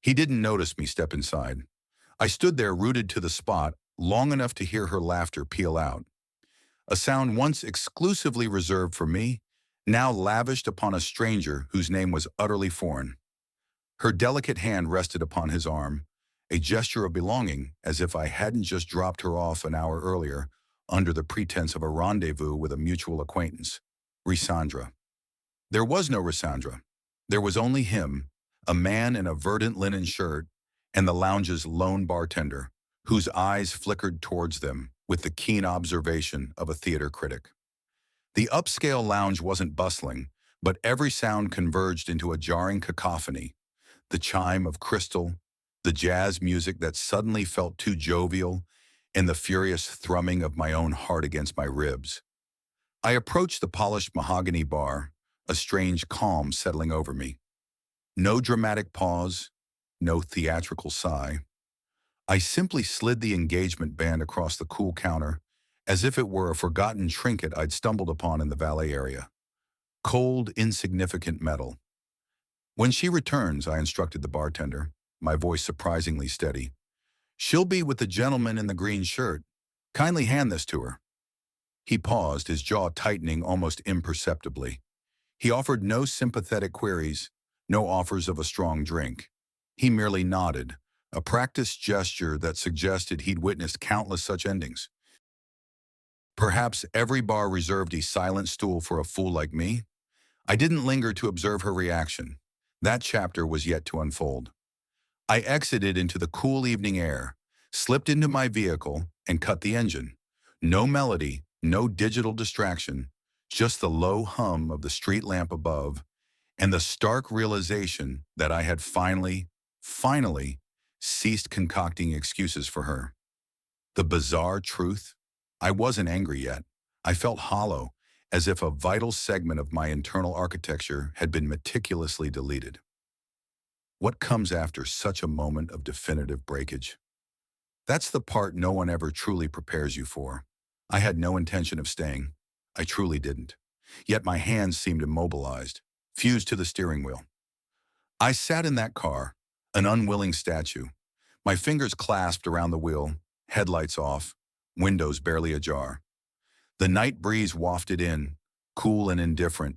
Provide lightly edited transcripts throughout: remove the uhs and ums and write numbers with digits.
He didn't notice me step inside. I stood there rooted to the spot long enough to hear her laughter peal out. A sound once exclusively reserved for me, now lavished upon a stranger whose name was utterly foreign. Her delicate hand rested upon his arm, a gesture of belonging, as if I hadn't just dropped her off an hour earlier under the pretense of a rendezvous with a mutual acquaintance. Rissandra. There was no Rissandra. There was only him, a man in a verdant linen shirt, and the lounge's lone bartender, whose eyes flickered towards them with the keen observation of a theater critic. The upscale lounge wasn't bustling, but every sound converged into a jarring cacophony, the chime of crystal, the jazz music that suddenly felt too jovial, and the furious thrumming of my own heart against my ribs. I approached the polished mahogany bar, a strange calm settling over me. No dramatic pause, no theatrical sigh. I simply slid the engagement band across the cool counter, as if it were a forgotten trinket I'd stumbled upon in the valet area. Cold, insignificant metal. When she returns, I instructed the bartender, my voice surprisingly steady. She'll be with the gentleman in the green shirt. Kindly hand this to her. He paused, his jaw tightening almost imperceptibly. He offered no sympathetic queries, no offers of a strong drink. He merely nodded, a practiced gesture that suggested he'd witnessed countless such endings. Perhaps every bar reserved a silent stool for a fool like me. I didn't linger to observe her reaction. That chapter was yet to unfold. I exited into the cool evening air, slipped into my vehicle, and cut the engine. No melody, no digital distraction, just the low hum of the street lamp above, and the stark realization that I had finally ceased concocting excuses for her. The bizarre truth? I wasn't angry yet. I felt hollow, as if a vital segment of my internal architecture had been meticulously deleted. What comes after such a moment of definitive breakage? That's the part no one ever truly prepares you for. I had no intention of staying. I truly didn't. Yet my hands seemed immobilized, fused to the steering wheel. I sat in that car, an unwilling statue, my fingers clasped around the wheel, headlights off, windows barely ajar. The night breeze wafted in, cool and indifferent,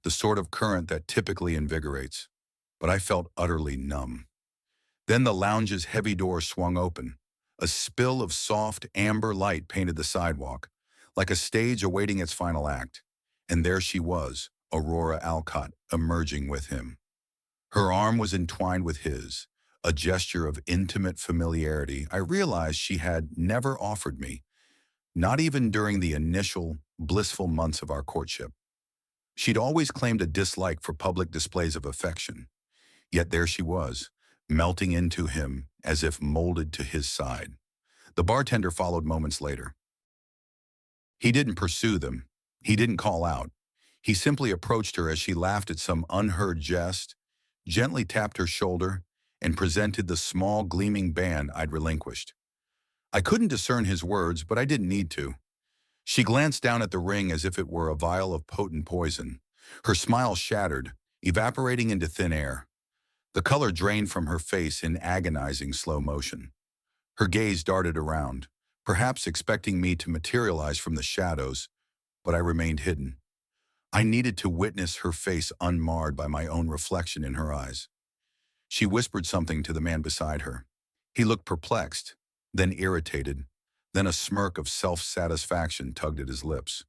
the sort of current that typically invigorates. But I felt utterly numb. Then the lounge's heavy door swung open. A spill of soft, amber light painted the sidewalk, like a stage awaiting its final act. And there she was, Aurora Alcott, emerging with him. Her arm was entwined with his, a gesture of intimate familiarity I realized she had never offered me, not even during the initial, blissful months of our courtship. She'd always claimed a dislike for public displays of affection. Yet there she was, melting into him as if molded to his side. The bartender followed moments later. He didn't pursue them. He didn't call out. He simply approached her as she laughed at some unheard jest, gently tapped her shoulder, and presented the small gleaming band I'd relinquished. I couldn't discern his words, but I didn't need to. She glanced down at the ring as if it were a vial of potent poison. Her smile shattered, evaporating into thin air. The color drained from her face in agonizing slow motion. Her gaze darted around, perhaps expecting me to materialize from the shadows, but I remained hidden. I needed to witness her face unmarred by my own reflection in her eyes. She whispered something to the man beside her. He looked perplexed, then irritated, then a smirk of self-satisfaction tugged at his lips.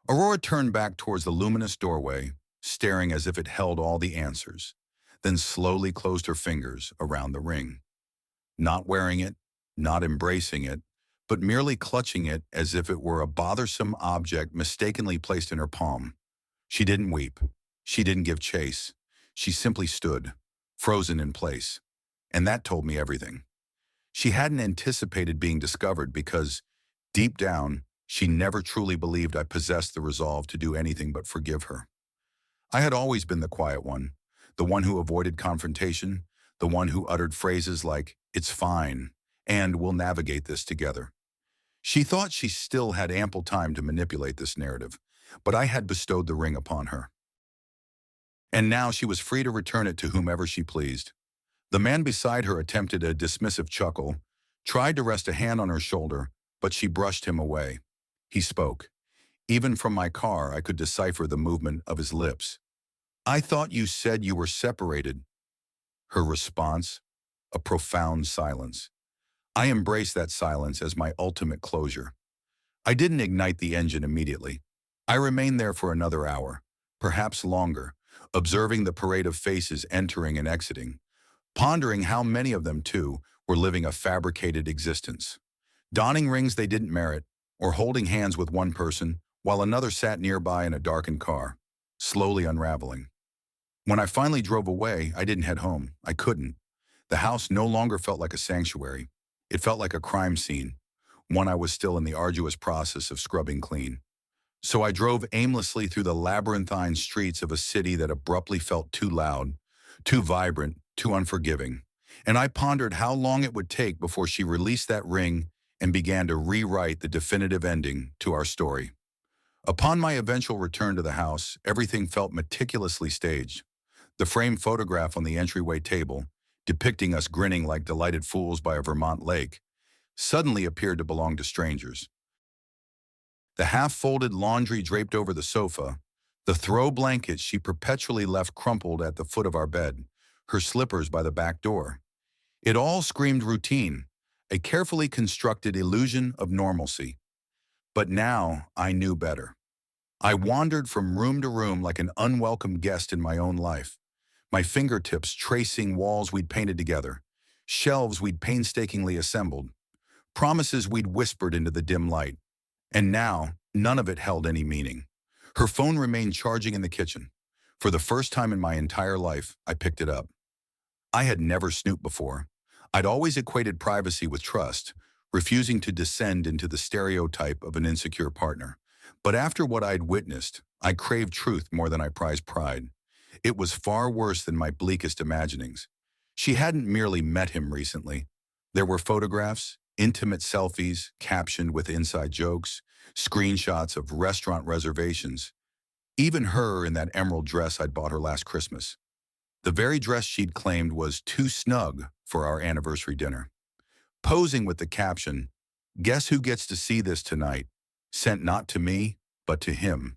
Aurora turned back towards the luminous doorway, staring as if it held all the answers, then slowly closed her fingers around the ring. Not wearing it, not embracing it, but merely clutching it as if it were a bothersome object mistakenly placed in her palm. She didn't weep. She didn't give chase. She simply stood, frozen in place. And that told me everything. She hadn't anticipated being discovered because, deep down, she never truly believed I possessed the resolve to do anything but forgive her. I had always been the quiet one, the one who avoided confrontation, the one who uttered phrases like, "It's fine," and "We'll navigate this together." She thought she still had ample time to manipulate this narrative, but I had bestowed the ring upon her. And now she was free to return it to whomever she pleased. The man beside her attempted a dismissive chuckle, tried to rest a hand on her shoulder, but she brushed him away. He spoke. Even from my car, I could decipher the movement of his lips. "I thought you said you were separated." Her response, a profound silence. I embraced that silence as my ultimate closure. I didn't ignite the engine immediately. I remained there for another hour, perhaps longer, observing the parade of faces entering and exiting, pondering how many of them, too, were living a fabricated existence, donning rings they didn't merit, or holding hands with one person while another sat nearby in a darkened car, slowly unraveling. When I finally drove away, I didn't head home. I couldn't. The house no longer felt like a sanctuary. It felt like a crime scene, one I was still in the arduous process of scrubbing clean. So I drove aimlessly through the labyrinthine streets of a city that abruptly felt too loud, too vibrant, too unforgiving. And I pondered how long it would take before she released that ring and began to rewrite the definitive ending to our story. Upon my eventual return to the house, everything felt meticulously staged. The framed photograph on the entryway table, depicting us grinning like delighted fools by a Vermont lake, suddenly appeared to belong to strangers. The half-folded laundry draped over the sofa, the throw blankets she perpetually left crumpled at the foot of our bed, her slippers by the back door. It all screamed routine, a carefully constructed illusion of normalcy. But now I knew better. I wandered from room to room like an unwelcome guest in my own life, my fingertips tracing walls we'd painted together, shelves we'd painstakingly assembled, promises we'd whispered into the dim light. And now, none of it held any meaning. Her phone remained charging in the kitchen. For the first time in my entire life, I picked it up. I had never snooped before. I'd always equated privacy with trust, refusing to descend into the stereotype of an insecure partner. But after what I'd witnessed, I craved truth more than I prized pride. It was far worse than my bleakest imaginings. She hadn't merely met him recently. There were photographs, intimate selfies captioned with inside jokes, screenshots of restaurant reservations, even her in that emerald dress I'd bought her last Christmas. The very dress she'd claimed was too snug for our anniversary dinner. Posing with the caption, "Guess who gets to see this tonight?" Sent not to me, but to him.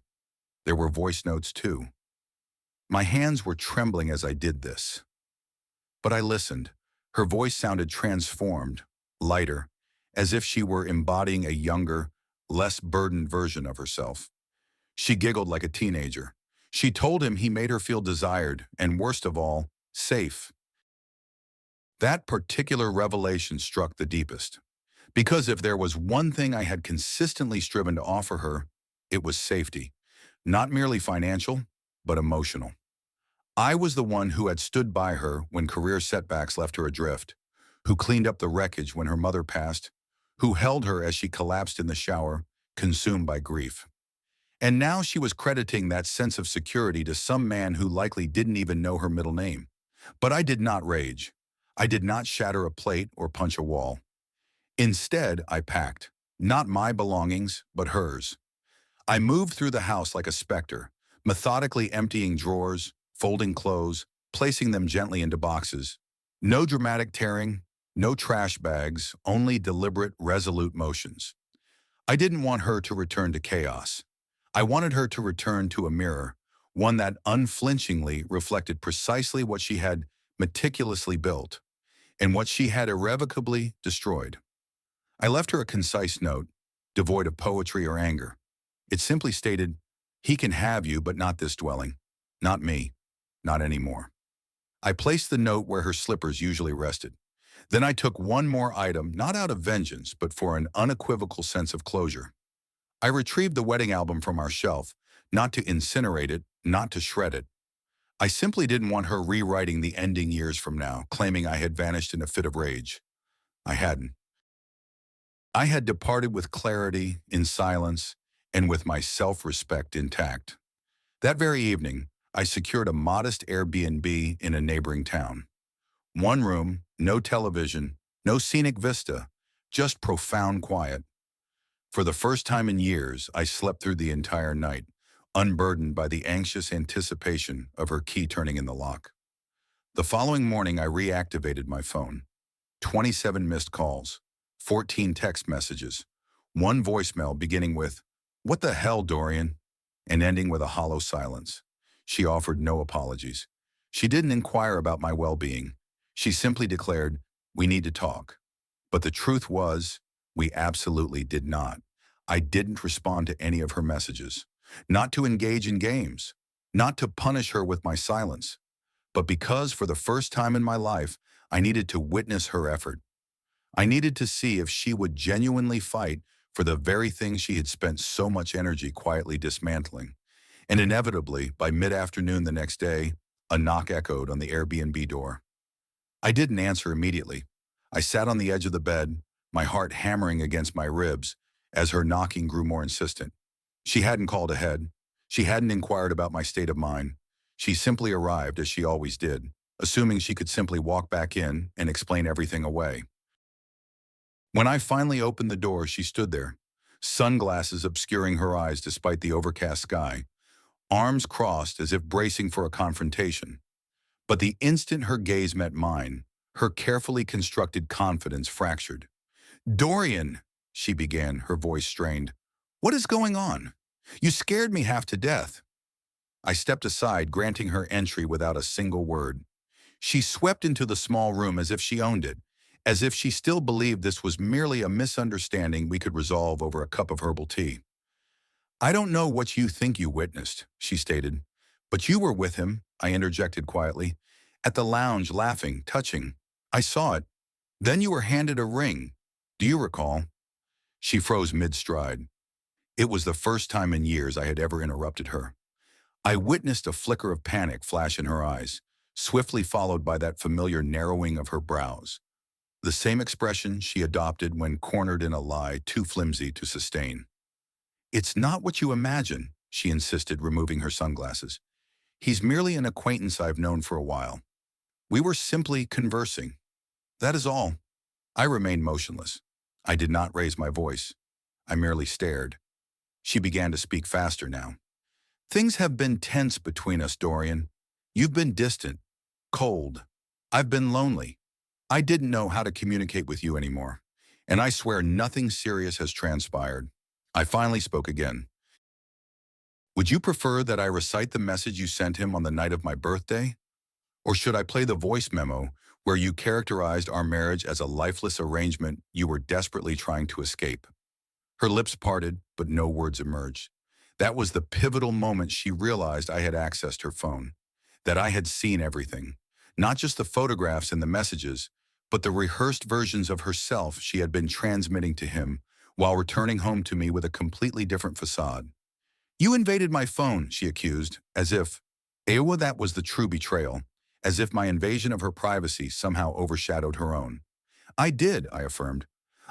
There were voice notes too. My hands were trembling as I did this. But I listened. Her voice sounded transformed, lighter, as if she were embodying a younger, less burdened version of herself. She giggled like a teenager. She told him he made her feel desired, and worst of all, safe. That particular revelation struck the deepest. Because if there was one thing I had consistently striven to offer her, it was safety. Not merely financial, but emotional. I was the one who had stood by her when career setbacks left her adrift, who cleaned up the wreckage when her mother passed, who held her as she collapsed in the shower, consumed by grief. And now she was crediting that sense of security to some man who likely didn't even know her middle name. But I did not rage. I did not shatter a plate or punch a wall. Instead, I packed, not my belongings, but hers. I moved through the house like a specter, methodically emptying drawers, folding clothes, placing them gently into boxes. No dramatic tearing, no trash bags, only deliberate, resolute motions. I didn't want her to return to chaos. I wanted her to return to a mirror, one that unflinchingly reflected precisely what she had meticulously built and what she had irrevocably destroyed. I left her a concise note, devoid of poetry or anger. It simply stated, "He can have you, but not this dwelling. Not me. Not anymore." I placed the note where her slippers usually rested. Then I took one more item, not out of vengeance, but for an unequivocal sense of closure. I retrieved the wedding album from our shelf, not to incinerate it, not to shred it. I simply didn't want her rewriting the ending years from now, claiming I had vanished in a fit of rage. I hadn't. I had departed with clarity, in silence, and with my self-respect intact. That very evening, I secured a modest Airbnb in a neighboring town. One room, no television, no scenic vista, just profound quiet. For the first time in years, I slept through the entire night, unburdened by the anxious anticipation of her key turning in the lock. The following morning, I reactivated my phone. 27 missed calls, 14 text messages, one voicemail beginning with, "What the hell, Dorian?" and ending with a hollow silence. She offered no apologies. She didn't inquire about my well-being. She simply declared, "We need to talk." But the truth was, we absolutely did not. I didn't respond to any of her messages. Not to engage in games. Not to punish her with my silence. But because for the first time in my life, I needed to witness her effort. I needed to see if she would genuinely fight for the very thing she had spent so much energy quietly dismantling. And inevitably, by mid-afternoon the next day, a knock echoed on the Airbnb door. I didn't answer immediately. I sat on the edge of the bed, my heart hammering against my ribs as her knocking grew more insistent. She hadn't called ahead. She hadn't inquired about my state of mind. She simply arrived as she always did, assuming she could simply walk back in and explain everything away. When I finally opened the door, she stood there, sunglasses obscuring her eyes despite the overcast sky, arms crossed as if bracing for a confrontation. But the instant her gaze met mine, her carefully constructed confidence fractured. "Dorian," she began, her voice strained. "What is going on? You scared me half to death." I stepped aside, granting her entry without a single word. She swept into the small room as if she owned it, as if she still believed this was merely a misunderstanding we could resolve over a cup of herbal tea. "I don't know what you think you witnessed," she stated. "But you were with him," I interjected quietly. "At the lounge, laughing, touching. I saw it. Then you were handed a ring. Do you recall?" She froze mid-stride. It was the first time in years I had ever interrupted her. I witnessed a flicker of panic flash in her eyes, swiftly followed by that familiar narrowing of her brows. The same expression she adopted when cornered in a lie too flimsy to sustain. "It's not what you imagine," she insisted, removing her sunglasses. "He's merely an acquaintance I've known for a while. We were simply conversing. That is all." I remained motionless. I did not raise my voice. I merely stared. She began to speak faster now. "Things have been tense between us, Dorian. You've been distant, cold. I've been lonely. I didn't know how to communicate with you anymore. And I swear nothing serious has transpired." I finally spoke again. "Would you prefer that I recite the message you sent him on the night of my birthday? Or should I play the voice memo where you characterized our marriage as a lifeless arrangement you were desperately trying to escape?" Her lips parted, but no words emerged. That was the pivotal moment she realized I had accessed her phone, that I had seen everything, not just the photographs and the messages, but the rehearsed versions of herself she had been transmitting to him while returning home to me with a completely different facade. "You invaded my phone," she accused, as if, Ewa, that was the true betrayal, as if my invasion of her privacy somehow overshadowed her own. "I did," I affirmed.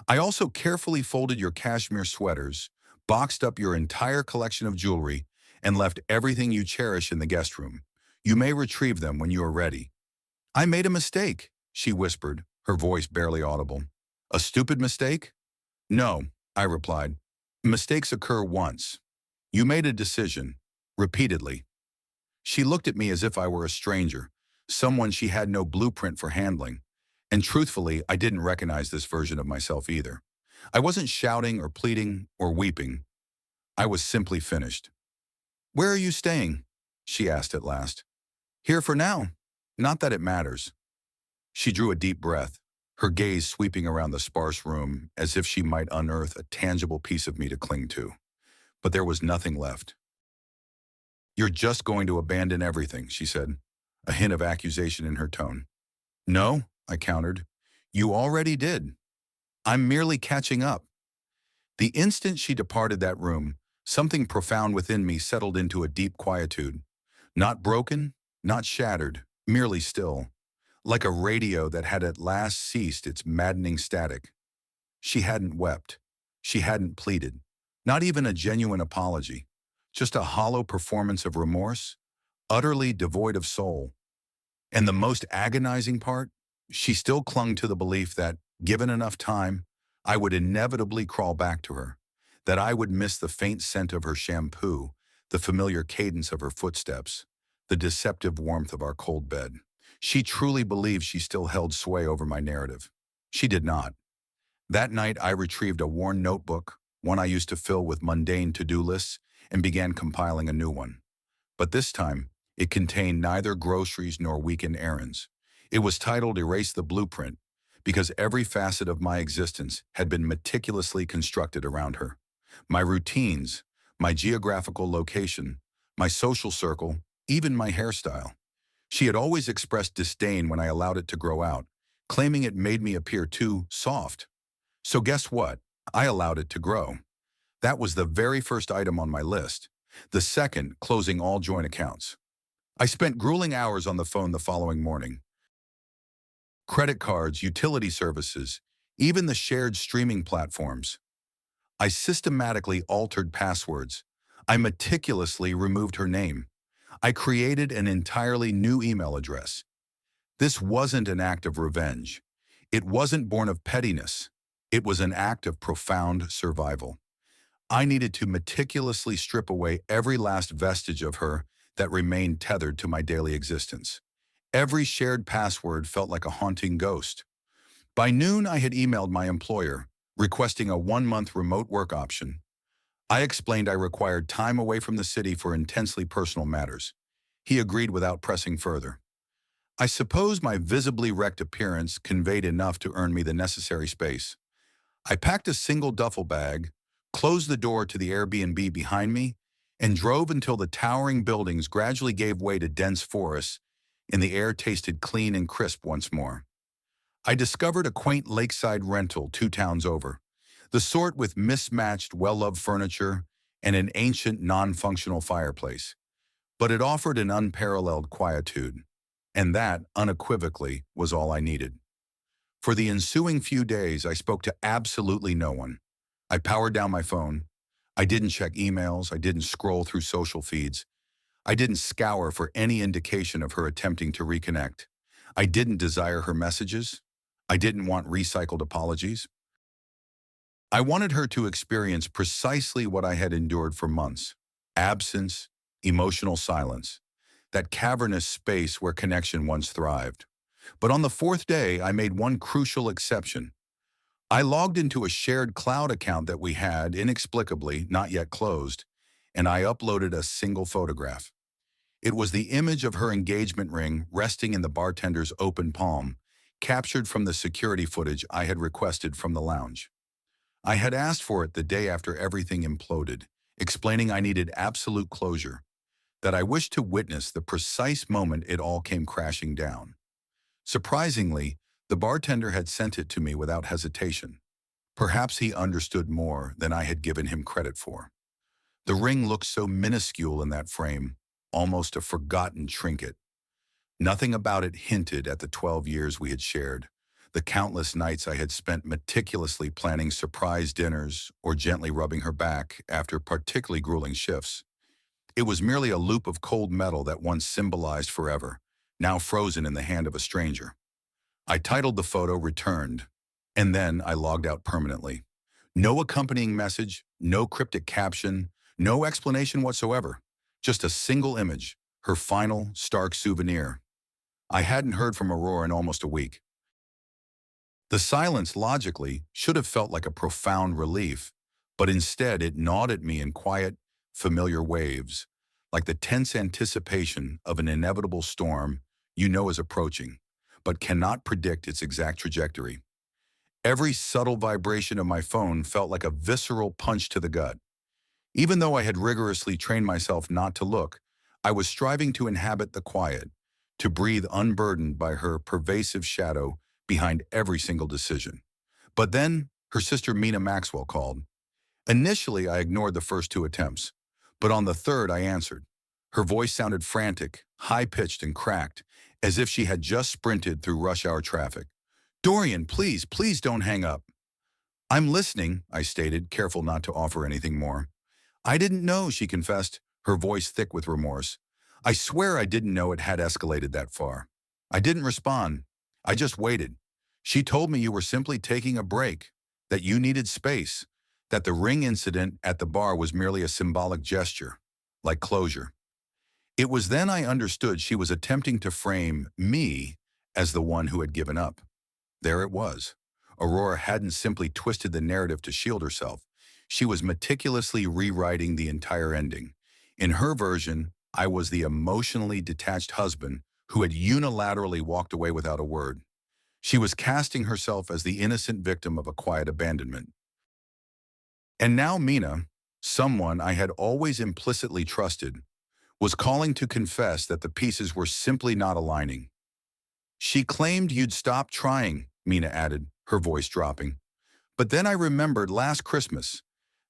"I also carefully folded your cashmere sweaters, boxed up your entire collection of jewelry, and left everything you cherish in the guest room. You may retrieve them when you are ready." "I made a mistake," she whispered, her voice barely audible. "A stupid mistake?" "No," I replied. "Mistakes occur once. You made a decision, repeatedly." She looked at me as if I were a stranger, someone she had no blueprint for handling. And truthfully, I didn't recognize this version of myself either. I wasn't shouting or pleading or weeping. I was simply finished. "Where are you staying?" she asked at last. "Here for now. Not that it matters." She drew a deep breath, her gaze sweeping around the sparse room as if she might unearth a tangible piece of me to cling to. But there was nothing left. "You're just going to abandon everything," she said, a hint of accusation in her tone. "No," I countered. "You already did. I'm merely catching up." The instant she departed that room, something profound within me settled into a deep quietude. Not broken, not shattered, merely still, like a radio that had at last ceased its maddening static. She hadn't wept. She hadn't pleaded. Not even a genuine apology. Just a hollow performance of remorse, utterly devoid of soul. And the most agonizing part? She still clung to the belief that, given enough time, I would inevitably crawl back to her, that I would miss the faint scent of her shampoo, the familiar cadence of her footsteps, the deceptive warmth of our cold bed. She truly believed she still held sway over my narrative. She did not. That night, I retrieved a worn notebook, one I used to fill with mundane to-do lists, and began compiling a new one. But this time, it contained neither groceries nor weekend errands. It was titled Erase the Blueprint, because every facet of my existence had been meticulously constructed around her. My routines, my geographical location, my social circle, even my hairstyle. She had always expressed disdain when I allowed it to grow out, claiming it made me appear too soft. So guess what? I allowed it to grow. That was the very first item on my list. The second, closing all joint accounts. I spent grueling hours on the phone the following morning. Credit cards, utility services, even the shared streaming platforms. I systematically altered passwords. I meticulously removed her name. I created an entirely new email address. This wasn't an act of revenge. It wasn't born of pettiness. It was an act of profound survival. I needed to meticulously strip away every last vestige of her that remained tethered to my daily existence. Every shared password felt like a haunting ghost. By noon, I had emailed my employer, requesting a 1-month remote work option. I explained I required time away from the city for intensely personal matters. He agreed without pressing further. I suppose my visibly wrecked appearance conveyed enough to earn me the necessary space. I packed a single duffel bag, closed the door to the Airbnb behind me, and drove until the towering buildings gradually gave way to dense forests and the air tasted clean and crisp once more. I discovered a quaint lakeside rental 2 towns over, the sort with mismatched, well-loved furniture and an ancient, non-functional fireplace. But it offered an unparalleled quietude, and that, unequivocally, was all I needed. For the ensuing few days, I spoke to absolutely no one. I powered down my phone. I didn't check emails. I didn't scroll through social feeds. I didn't scour for any indication of her attempting to reconnect. I didn't desire her messages. I didn't want recycled apologies. I wanted her to experience precisely what I had endured for months: absence, emotional silence, that cavernous space where connection once thrived. But on the fourth day, I made one crucial exception. I logged into a shared cloud account that we had, inexplicably, not yet closed, and I uploaded a single photograph. It was the image of her engagement ring resting in the bartender's open palm, captured from the security footage I had requested from the lounge. I had asked for it the day after everything imploded, explaining I needed absolute closure, that I wished to witness the precise moment it all came crashing down. Surprisingly, the bartender had sent it to me without hesitation. Perhaps he understood more than I had given him credit for. The ring looked so minuscule in that frame, almost a forgotten trinket. Nothing about it hinted at the 12 years we had shared, the countless nights I had spent meticulously planning surprise dinners or gently rubbing her back after particularly grueling shifts. It was merely a loop of cold metal that once symbolized forever, now frozen in the hand of a stranger. I titled the photo Returned, and then I logged out permanently. No accompanying message, no cryptic caption, no explanation whatsoever. Just a single image, her final, stark souvenir. I hadn't heard from Aurora in almost a week. The silence, logically, should have felt like a profound relief, but instead it gnawed at me in quiet, familiar waves, like the tense anticipation of an inevitable storm you know is approaching, but cannot predict its exact trajectory. Every subtle vibration of my phone felt like a visceral punch to the gut. Even though I had rigorously trained myself not to look, I was striving to inhabit the quiet, to breathe unburdened by her pervasive shadow behind every single decision. But then, her sister Mina Maxwell called. Initially, I ignored the first 2 attempts, but on the third, I answered. Her voice sounded frantic, high-pitched and cracked, as if she had just sprinted through rush-hour traffic. "Dorian, please, please don't hang up." "I'm listening," I stated, careful not to offer anything more. "I didn't know," she confessed, her voice thick with remorse. "I swear I didn't know it had escalated that far. I didn't respond. I just waited. She told me you were simply taking a break, that you needed space, that the ring incident at the bar was merely a symbolic gesture, like closure." It was then I understood she was attempting to frame me as the one who had given up. There it was. Aurora hadn't simply twisted the narrative to shield herself. She was meticulously rewriting the entire ending. In her version, I was the emotionally detached husband who had unilaterally walked away without a word. She was casting herself as the innocent victim of a quiet abandonment. And now Mina, someone I had always implicitly trusted, was calling to confess that the pieces were simply not aligning. She claimed you'd stop trying, Mina added, her voice dropping. But then I remembered last Christmas,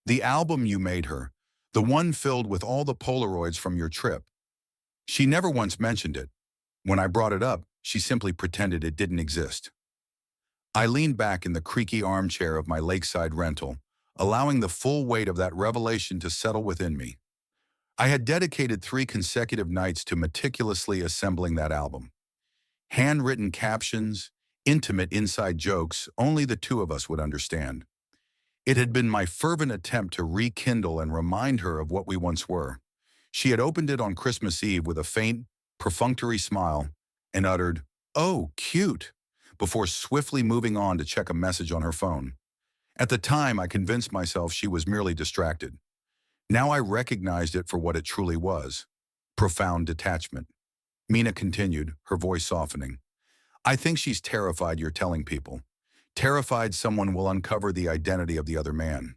the album you made her, the one filled with all the Polaroids from your trip. She never once mentioned it. When I brought it up, she simply pretended it didn't exist. I leaned back in the creaky armchair of my lakeside rental, allowing the full weight of that revelation to settle within me. I had dedicated 3 consecutive nights to meticulously assembling that album. Handwritten captions, intimate inside jokes only the two of us would understand. It had been my fervent attempt to rekindle and remind her of what we once were. She had opened it on Christmas Eve with a faint, perfunctory smile and uttered, "Oh, cute," before swiftly moving on to check a message on her phone. At the time, I convinced myself she was merely distracted. Now I recognized it for what it truly was: profound detachment. Mina continued, her voice softening. I think she's terrified you're telling people. Terrified someone will uncover the identity of the other man.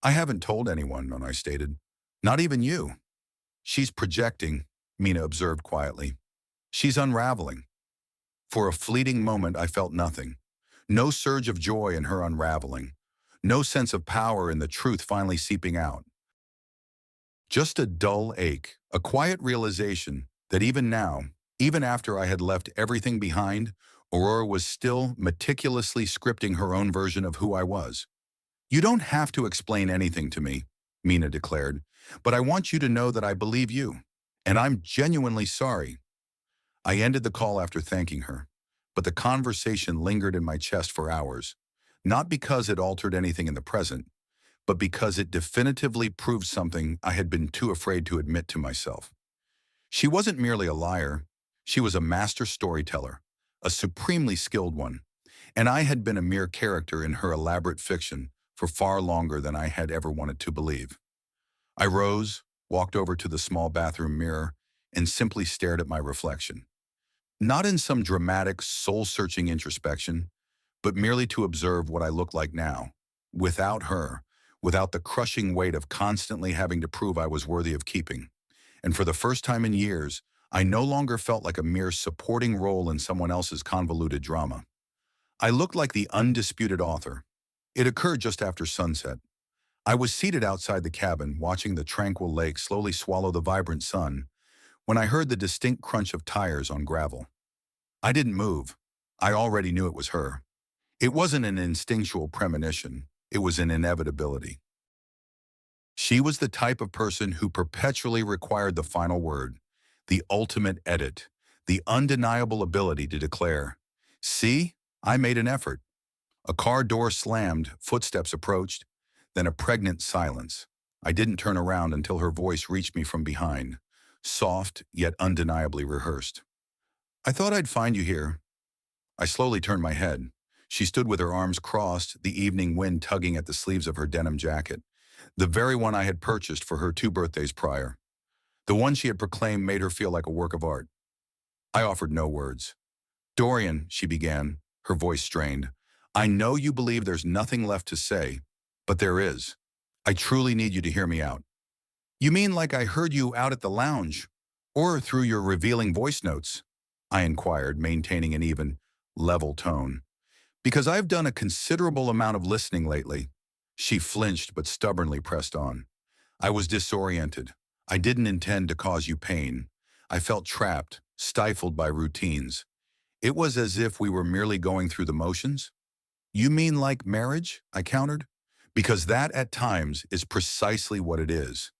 I haven't told anyone, I stated. Not even you. She's projecting, Mina observed quietly. She's unraveling. For a fleeting moment, I felt nothing. No surge of joy in her unraveling. No sense of power in the truth finally seeping out. Just a dull ache, a quiet realization that even now, even after I had left everything behind, Aurora was still meticulously scripting her own version of who I was. You don't have to explain anything to me, Mina declared, but I want you to know that I believe you, and I'm genuinely sorry. I ended the call after thanking her, but the conversation lingered in my chest for hours, not because it altered anything in the present, but because it definitively proved something I had been too afraid to admit to myself. She wasn't merely a liar, she was a master storyteller, a supremely skilled one, and I had been a mere character in her elaborate fiction for far longer than I had ever wanted to believe. I rose, walked over to the small bathroom mirror, and simply stared at my reflection. Not in some dramatic, soul-searching introspection, but merely to observe what I look like now, without her, without the crushing weight of constantly having to prove I was worthy of keeping. And for the first time in years, I no longer felt like a mere supporting role in someone else's convoluted drama. I looked like the undisputed author. It occurred just after sunset. I was seated outside the cabin, watching the tranquil lake slowly swallow the vibrant sun, when I heard the distinct crunch of tires on gravel. I didn't move. I already knew it was her. It wasn't an instinctual premonition. It was an inevitability. She was the type of person who perpetually required the final word, the ultimate edit, the undeniable ability to declare, "See, I made an effort." A car door slammed, footsteps approached, then a pregnant silence. I didn't turn around until her voice reached me from behind, soft yet undeniably rehearsed. "I thought I'd find you here." I slowly turned my head. She stood with her arms crossed, the evening wind tugging at the sleeves of her denim jacket, the very one I had purchased for her 2 birthdays prior. The one she had proclaimed made her feel like a work of art. I offered no words. "Dorian," she began, her voice strained, "I know you believe there's nothing left to say, but there is. I truly need you to hear me out." "You mean like I heard you out at the lounge, or through your revealing voice notes?" I inquired, maintaining an even, level tone. "Because I've done a considerable amount of listening lately." She flinched but stubbornly pressed on. "I was disoriented. I didn't intend to cause you pain. I felt trapped, stifled by routines. It was as if we were merely going through the motions." "You mean like marriage?" I countered. "Because that, at times, is precisely what it is.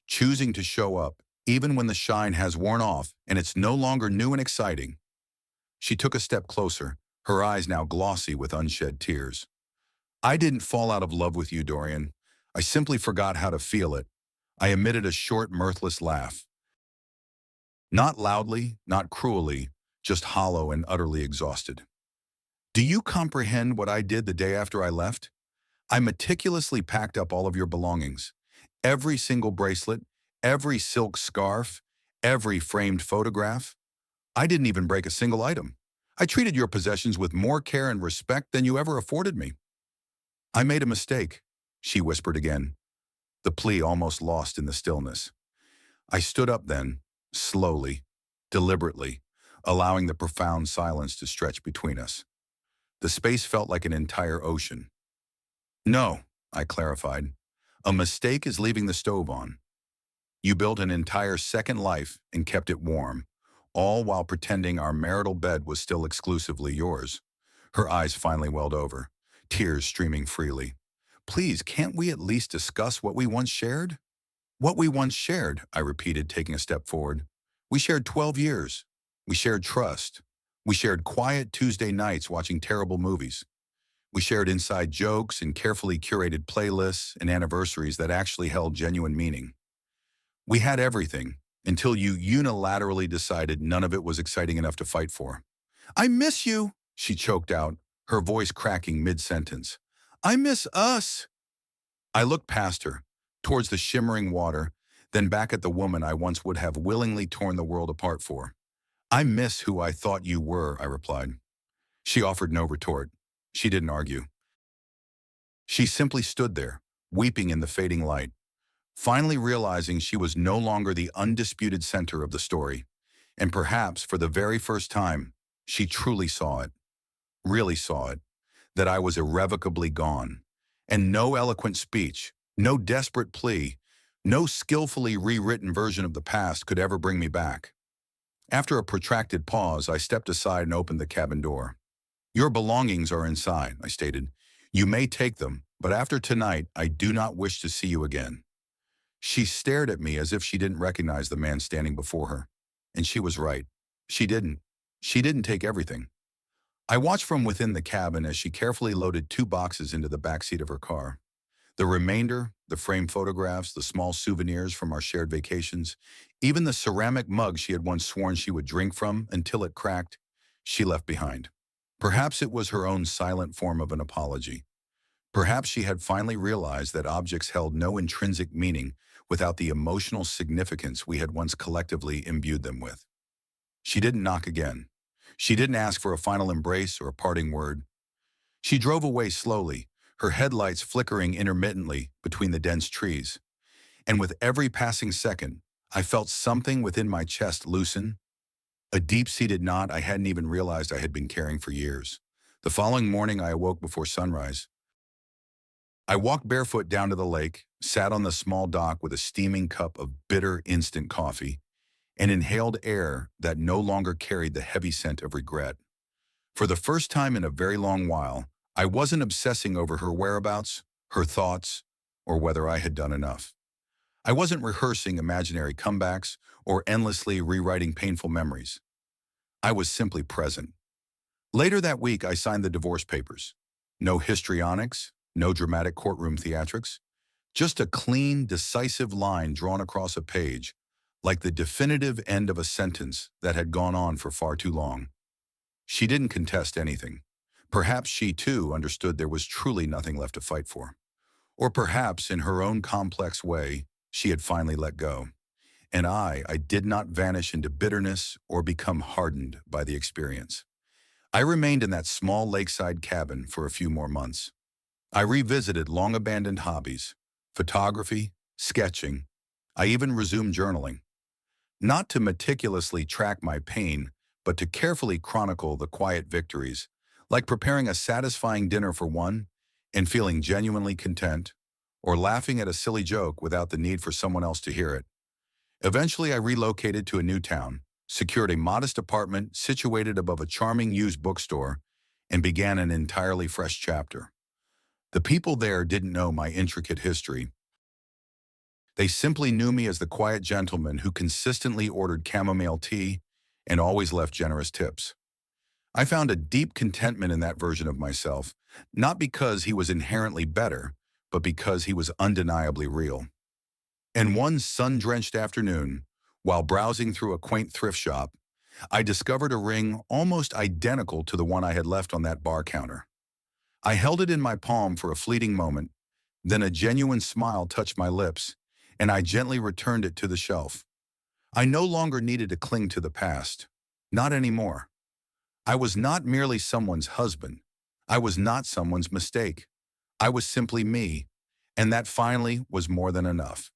Choosing to show up, even when the shine has worn off and it's no longer new and exciting." She took a step closer, her eyes now glossy with unshed tears. "I didn't fall out of love with you, Dorian. I simply forgot how to feel it." I emitted a short, mirthless laugh. Not loudly, not cruelly, just hollow and utterly exhausted. Do you comprehend what I did the day after I left? I meticulously packed up all of your belongings. Every single bracelet, every silk scarf, every framed photograph. I didn't even break a single item. I treated your possessions with more care and respect than you ever afforded me. I made a mistake, she whispered again, the plea almost lost in the stillness. I stood up then, slowly, deliberately, allowing the profound silence to stretch between us. The space felt like an entire ocean. No, I clarified. A mistake is leaving the stove on. You built an entire second life and kept it warm, all while pretending our marital bed was still exclusively yours. Her eyes finally welled over, tears streaming freely. Please, can't we at least discuss what we once shared? What we once shared, I repeated, taking a step forward. We shared 12 years. We shared trust. We shared quiet Tuesday nights watching terrible movies. We shared inside jokes and carefully curated playlists and anniversaries that actually held genuine meaning. We had everything until you unilaterally decided none of it was exciting enough to fight for. I miss you, she choked out, her voice cracking mid-sentence. I miss us. I looked past her, towards the shimmering water, then back at the woman I once would have willingly torn the world apart for. I miss who I thought you were, I replied. She offered no retort. She didn't argue. She simply stood there, weeping in the fading light, finally realizing she was no longer the undisputed center of the story. And perhaps for the very first time, she truly saw it, really saw it, that I was irrevocably gone. And no eloquent speech, no desperate plea, no skillfully rewritten version of the past could ever bring me back. After a protracted pause, I stepped aside and opened the cabin door. Your belongings are inside, I stated. You may take them, but after tonight, I do not wish to see you again. She stared at me as if she didn't recognize the man standing before her. And she was right. She didn't. She didn't take everything. I watched from within the cabin as she carefully loaded 2 boxes into the back seat of her car. The remainder, the framed photographs, the small souvenirs from our shared vacations, even the ceramic mug she had once sworn she would drink from until it cracked, she left behind. Perhaps it was her own silent form of an apology. Perhaps she had finally realized that objects held no intrinsic meaning without the emotional significance we had once collectively imbued them with. She didn't knock again. She didn't ask for a final embrace or a parting word. She drove away slowly, her headlights flickering intermittently between the dense trees. And with every passing second, I felt something within my chest loosen, a deep-seated knot I hadn't even realized I had been carrying for years. The following morning, I awoke before sunrise. I walked barefoot down to the lake, sat on the small dock with a steaming cup of bitter instant coffee, and inhaled air that no longer carried the heavy scent of regret. For the first time in a very long while, I wasn't obsessing over her whereabouts, her thoughts, or whether I had done enough. I wasn't rehearsing imaginary comebacks or endlessly rewriting painful memories. I was simply present. Later that week, I signed the divorce papers. No histrionics, no dramatic courtroom theatrics, just a clean, decisive line drawn across a page, like the definitive end of a sentence that had gone on for far too long. She didn't contest anything. Perhaps she, too, understood there was truly nothing left to fight for. Or perhaps, in her own complex way, she had finally let go. And I did not vanish into bitterness or become hardened by the experience. I remained in that small lakeside cabin for a few more months. I revisited long-abandoned hobbies, photography, sketching. I even resumed journaling. Not to meticulously track my pain, but to carefully chronicle the quiet victories, like preparing a satisfying dinner for one and feeling genuinely content, or laughing at a silly joke without the need for someone else to hear it. Eventually, I relocated to a new town, secured a modest apartment situated above a charming used bookstore, and began an entirely fresh chapter. The people there didn't know my intricate history. They simply knew me as the quiet gentleman who consistently ordered chamomile tea and always left generous tips. I found a deep contentment in that version of myself, not because he was inherently better, but because he was undeniably real. And one sun-drenched afternoon, While browsing through a quaint thrift shop, I discovered a ring almost identical to the one I had left on that bar counter. I held it in my palm for a fleeting moment, then a genuine smile touched my lips, and I gently returned it to the shelf. I no longer needed to cling to the past. Not anymore. I was not merely someone's husband. I was not someone's mistake. I was simply me, and that finally was more than enough.